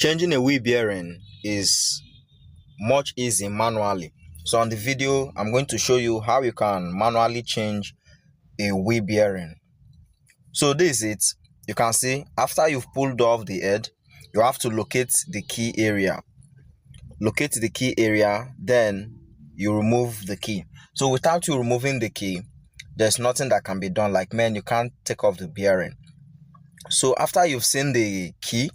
Changing a wheel bearing is much easy manually. So on the video, I'm going to show you how you can manually change a wheel bearing. So this is it. You can see after you've pulled off the head, you have to locate the key area. Locate the key area, then you remove the key. So without you removing the key, there's nothing that can be done. Like, man, you can't take off the bearing. So after you've seen the key,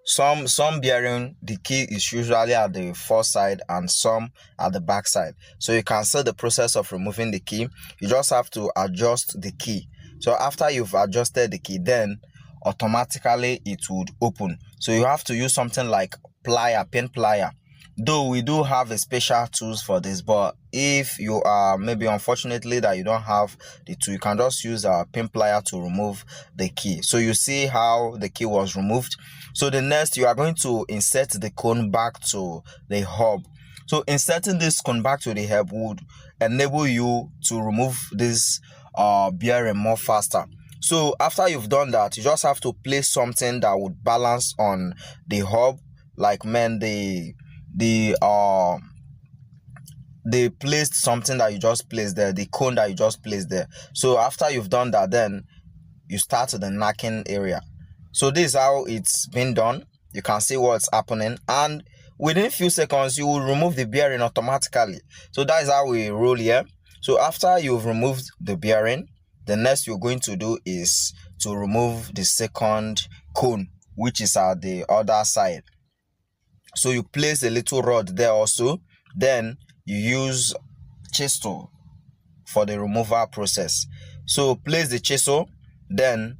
some bearing, the key is usually at the front side and some at the back side. So you can see the process of removing the key. You just have to adjust the key. So after you've adjusted the key, then automatically it would open. So you have to use something like plier, pin plier. Though we do have a special tools for this, but if you are maybe unfortunately that you don't have the tool, you can just use a pin plier to remove the key. So you see how the key was removed. So the next, you are going to insert the cone back to the hub. So inserting this cone back to the hub would enable you to remove this bearing more faster. So after you've done that, you just have to place something that would balance on the hub. Like, man, they placed something that you just placed there, the cone that you just placed there. So after you've done that, then you start the knacking area. So this is how it's been done. You can see what's happening, and within a few seconds you will remove the bearing automatically. So that is how we roll here. So after you've removed the bearing, the next you're going to do is to remove the second cone, which is at the other side. So you place a little rod there also, then you use chisel for the removal process. So place the chisel, then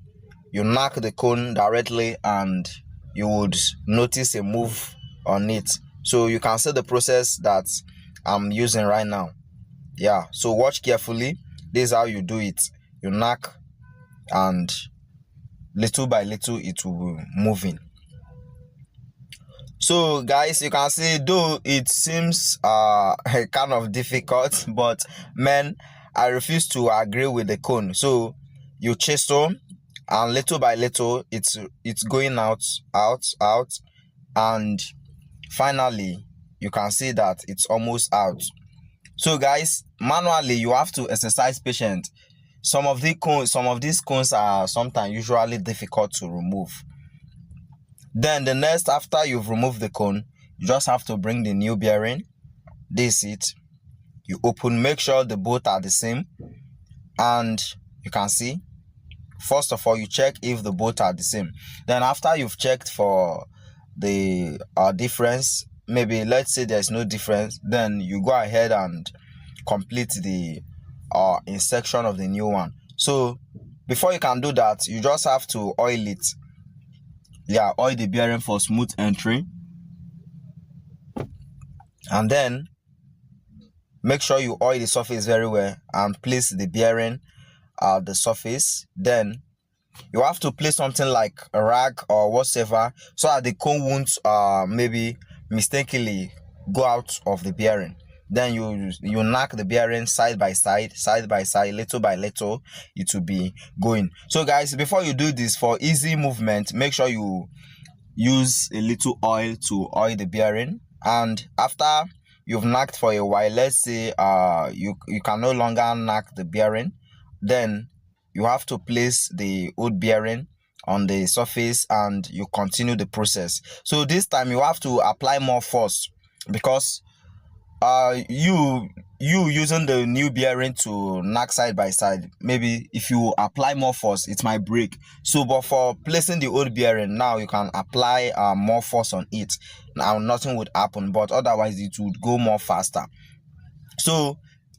you knock the cone directly and you would notice a move on it. So you can see the process that I'm using right now. Yeah, so watch carefully. This is how you do it. You knock and little by little it will be moving. So guys, you can see, though it seems kind of difficult, but man, I refuse to agree with the cone. So you chisel, and little by little it's going out, and finally you can see that it's almost out. So guys, manually you have to exercise patience. Some of these cones are sometimes usually difficult to remove. Then the next, after you've removed the cone, you just have to bring the new bearing. This is it. You open, make sure the both are the same, and you can see, first of all, you check if the both are the same. Then after you've checked for the difference, maybe let's say there's no difference, then you go ahead and complete the insertion of the new one. So before you can do that, you just have to oil it. Yeah, oil the bearing for smooth entry, and then make sure you oil the surface very well and place the bearing at the surface. Then you have to place something like a rag or whatever, so that the cone won't maybe mistakenly go out of the bearing. Then you knock the bearing side by side, little by little, it will be going. So guys, before you do this, for easy movement, make sure you use a little oil to oil the bearing. And after you've knocked for a while, let's say you can no longer knock the bearing, then you have to place the old bearing on the surface and you continue the process. So this time you have to apply more force, because you using the new bearing to knock side by side, maybe if you apply more force it might break. So but for placing the old bearing, now you can apply more force on it. Now nothing would happen, but otherwise it would go more faster. So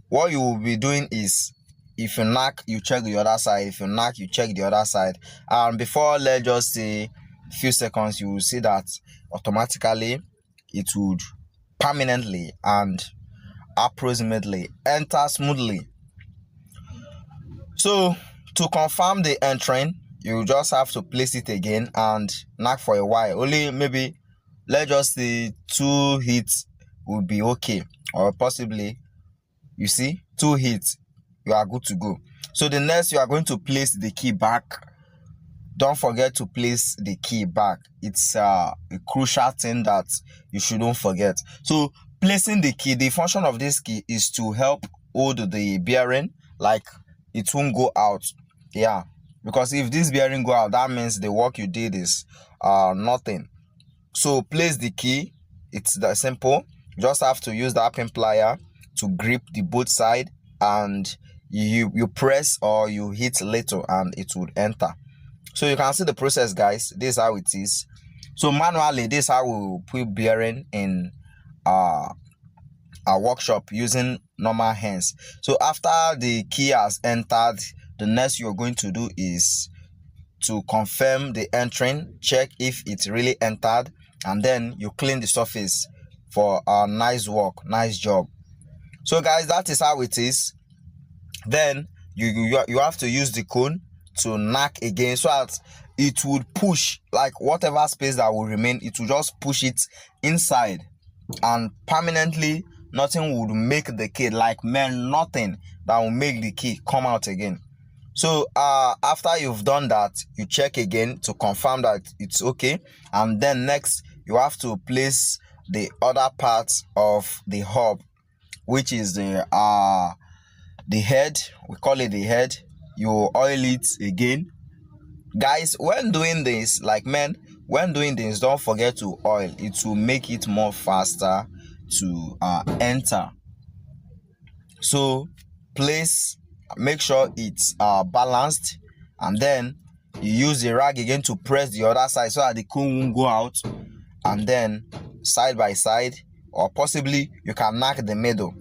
what you will be doing is, if you knock, you check the other side. If you knock, you check the other side, and before, let's just say, a few seconds, you will see that automatically it would permanently and approximately enter smoothly. So to confirm the entering, you just have to place it again and knock for a while. Only maybe, let's just say, 2 hits will be okay, or possibly, you see, 2 hits, you are good to go. So the next, you are going to place the key back don't forget to place the key back. It's a crucial thing that you shouldn't forget. So placing the key, the function of this key is to help hold the bearing, like it won't go out. Yeah, because if this bearing go out, that means the work you did is nothing. So place the key. It's that simple. You just have to use that pin plier to grip the both side, and you press or you hit little and it would enter. So you can see the process, guys. This is how it is. So manually, this is how we put bearing in our workshop using normal hands. So after the key has entered, the next you're going to do is to confirm the entering, check if it really entered, and then you clean the surface for a nice work, nice job. So guys, that is how it is. Then you have to use the cone to knock again, so that it would push, like whatever space that will remain, it will just push it inside, and permanently nothing would make the key, like nothing that will make the key come out again. So after you've done that, you check again to confirm that it's okay, and then next you have to place the other part of the hub, which is the head. We call it the head. You oil it again, guys. When doing this, when doing this, don't forget to oil. It will make it more faster to enter. So make sure it's balanced, and then you use the rag again to press the other side so that the cone won't go out, and then side by side, or possibly you can knock the middle.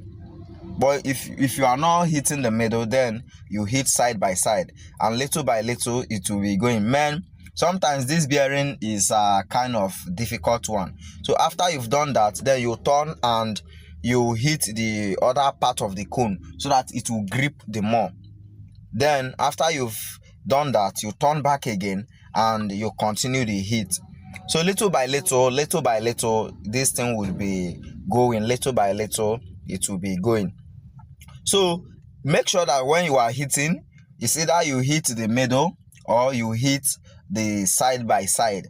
But if you are not hitting the middle, then you hit side by side, and little by little it will be going. Sometimes this bearing is a kind of difficult one. So after you've done that, then you turn and you hit the other part of the cone so that it will grip the more. Then after you've done that, you turn back again and you continue the hit. So little by little, this thing will be going. Little by little, it will be going. So make sure that when you are hitting, it's either you hit the middle or you hit the side by side.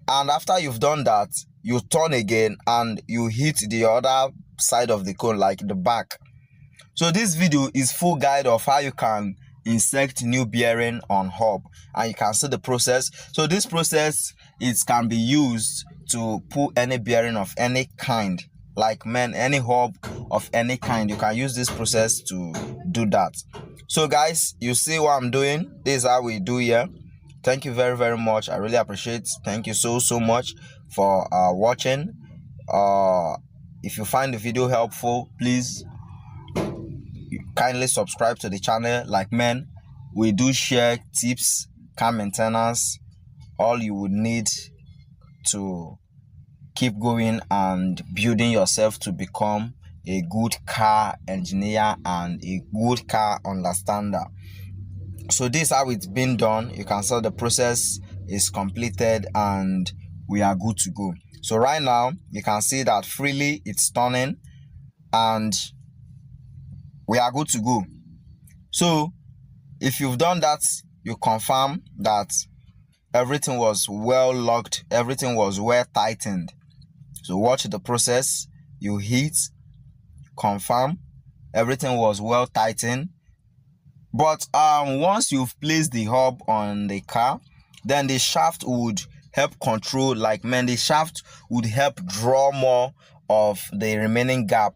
And after you've done that, you turn again and you hit the other side of the cone, like the back. So this video is full guide of how you can insert new bearing on hub, and you can see the process. So this process, it can be used to put any bearing of any kind, like any hub of any kind. You can use this process to do that. So guys, you see what I'm doing. This is how we do here. Thank you very, very much. I really appreciate it. Thank you so much for watching. If you find the video helpful, please kindly subscribe to the channel. We do share tips, car maintenance, all you would need to keep going and building yourself to become a good car engineer and a good car understander. So this is how it's been done. You can see the process is completed and we are good to go. So right now you can see that freely it's turning and we are good to go. So if you've done that, you confirm that everything was well locked, everything was well tightened. So watch the process. You hit, confirm, everything was well tightened. But once you've placed the hub on the car, then the shaft would help control, the shaft would help draw more of the remaining gap,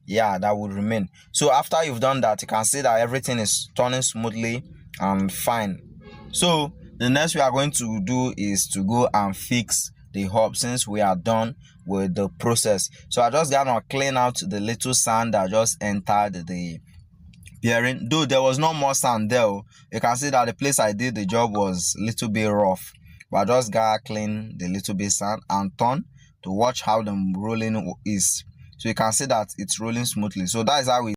that would remain. So after you've done that, you can see that everything is turning smoothly and fine. So the next we are going to do is to go and fix the hub, since we are done with the process. So I just gonna clean out the little sand that just entered the bearing, though there was no more sand there. You can see that the place I did the job was a little bit rough, but I just gotta clean the little bit sand and turn to watch how the rolling is. So you can see that it's rolling smoothly. So that is how we